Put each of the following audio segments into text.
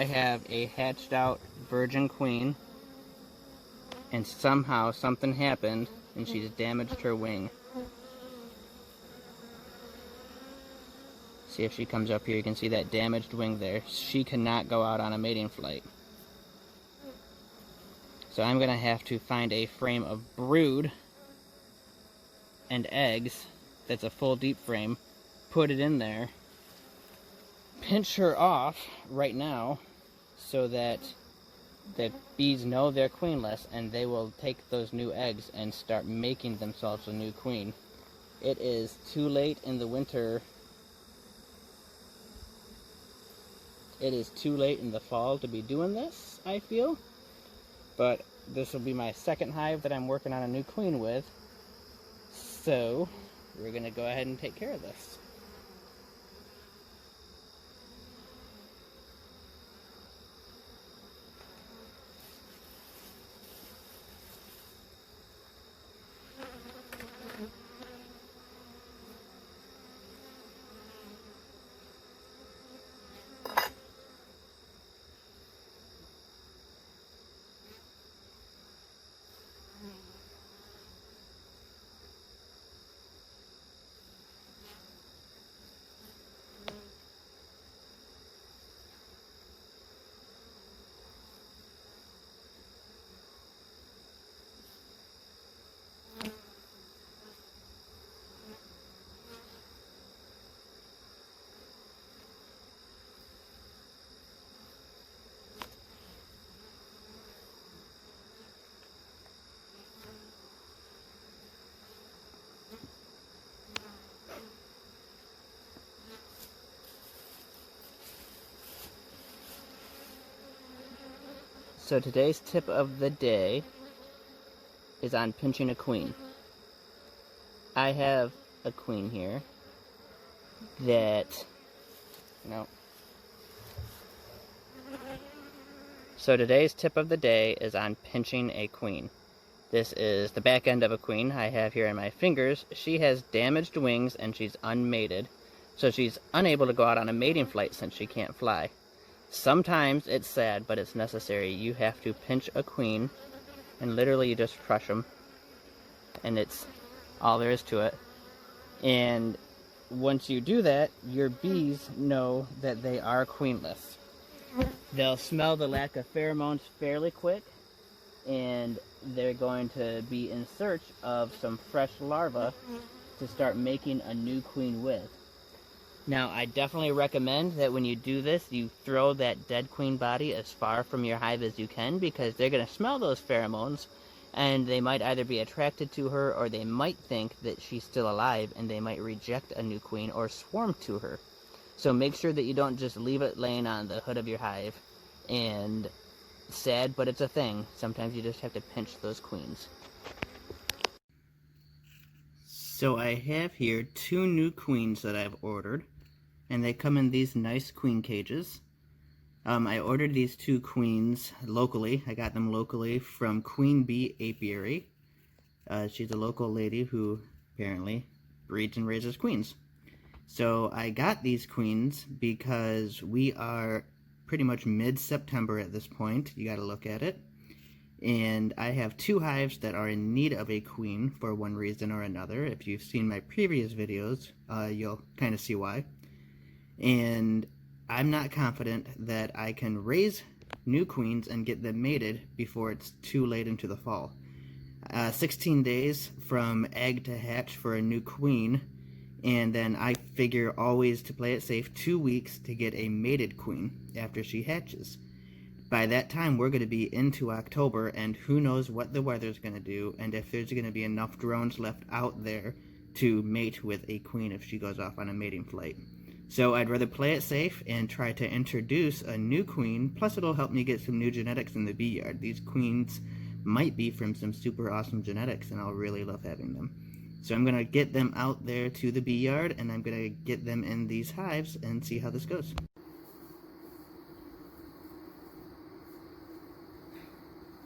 have a hatched out virgin queen, and somehow something happened and she's damaged her wing. See if she comes up here, you can see that damaged wing there. She cannot go out on a mating flight. So I'm going to have to find a frame of brood and eggs that's a full deep frame, put it in there, pinch her off right now so that the bees know they're queenless, and they will take those new eggs and start making themselves a new queen. It is too late in the winter. It is too late in the fall to be doing this, I feel. But this will be my second hive that I'm working on a new queen with. So we're going to go ahead and take care of this. So today's tip of the day is on pinching a queen. I have a queen here that, no. So today's tip of the day is on pinching a queen. This is the back end of a queen I have here in my fingers. She has damaged wings and she's unmated, so she's unable to go out on a mating flight since she can't fly. Sometimes it's sad, but it's necessary. You have to pinch a queen, and literally you just crush them, and it's all there is to it. And once you do that, your bees know that they are queenless. They'll smell the lack of pheromones fairly quick, and they're going to be in search of some fresh larvae to start making a new queen with. Now, I definitely recommend that when you do this, you throw that dead queen body as far from your hive as you can, because they're going to smell those pheromones, and they might either be attracted to her, or they might think that she's still alive, and they might reject a new queen or swarm to her. So make sure that you don't just leave it laying on the hood of your hive. And sad, but it's a thing. Sometimes you just have to pinch those queens. So I have here 2 new queens that I've ordered, and they come in these nice queen cages. I ordered these 2 queens locally. I got them locally from Queen Bee Apiary. She's a local lady who apparently breeds and raises queens. So I got these queens because we are pretty much mid-September at this point. You gotta look at it. And I have 2 hives that are in need of a queen for one reason or another. If you've seen my previous videos, you'll kind of see why. And I'm not confident that I can raise new queens and get them mated before it's too late into the fall. 16 days from egg to hatch for a new queen, and then I figure always to play it safe 2 weeks to get a mated queen after she hatches. By that time, we're going to be into October, and who knows what the weather's going to do, and if there's going to be enough drones left out there to mate with a queen if she goes off on a mating flight. So I'd rather play it safe and try to introduce a new queen, plus it'll help me get some new genetics in the bee yard. These queens might be from some super awesome genetics, and I'll really love having them. So I'm going to get them out there to the bee yard, and I'm going to get them in these hives and see how this goes.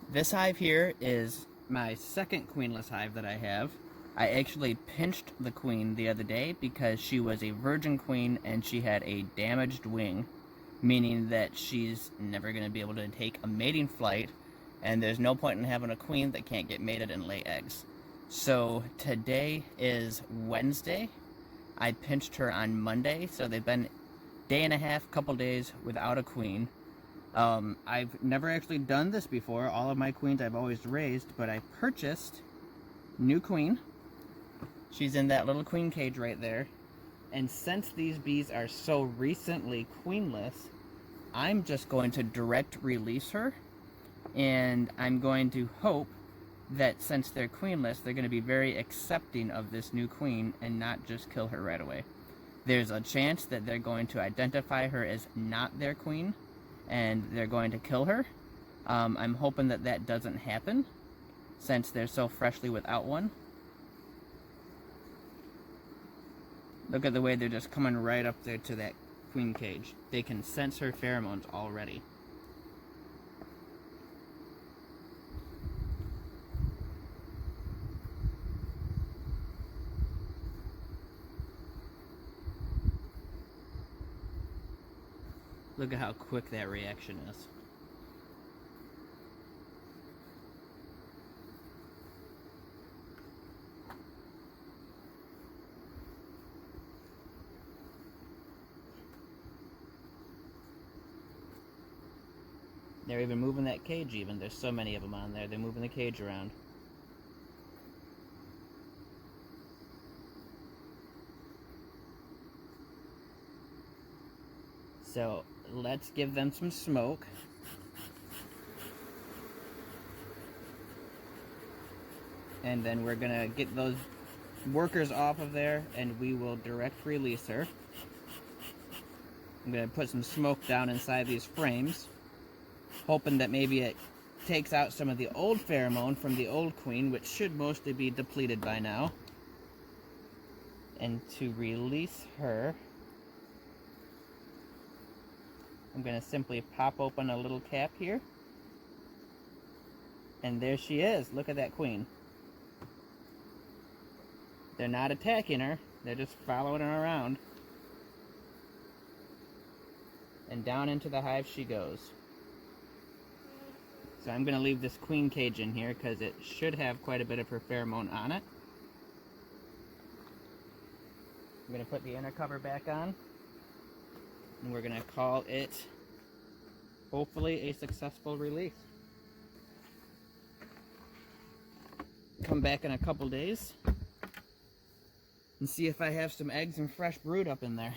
This hive here is my second queenless hive that I have. I actually pinched the queen the other day because she was a virgin queen and she had a damaged wing. meaning that she's never going to be able to take a mating flight, and there's no point in having a queen that can't get mated and lay eggs. So today is Wednesday. I pinched her on Monday, so they've been day and a half, couple days without a queen. I've never actually done this before. All of my queens I've always raised, but I purchased new queen. She's in that little queen cage right there. And since these bees are so recently queenless, I'm just going to direct release her, and I'm going to hope that since they're queenless, they're going to be very accepting of this new queen and not just kill her right away. There's a chance that they're going to identify her as not their queen, and they're going to kill her. I'm hoping that that doesn't happen, since they're so freshly without one. Look at the way they're just coming right up there to that queen cage. They can sense her pheromones already. Look at how quick that reaction is. They're even moving that cage even. There's so many of them on there. They're moving the cage around. So let's give them some smoke. And then we're gonna get those workers off of there, and we will direct release her. I'm gonna put some smoke down inside these frames, hoping that maybe it takes out some of the old pheromone from the old queen, which should mostly be depleted by now. And to release her, I'm going to simply pop open a little cap here. And there she is. Look at that queen. They're not attacking her. They're just following her around. And down into the hive she goes. So I'm going to leave this queen cage in here because it should have quite a bit of her pheromone on it. I'm going to put the inner cover back on. And we're going to call it, hopefully, a successful release. Come back in a couple days and see if I have some eggs and fresh brood up in there.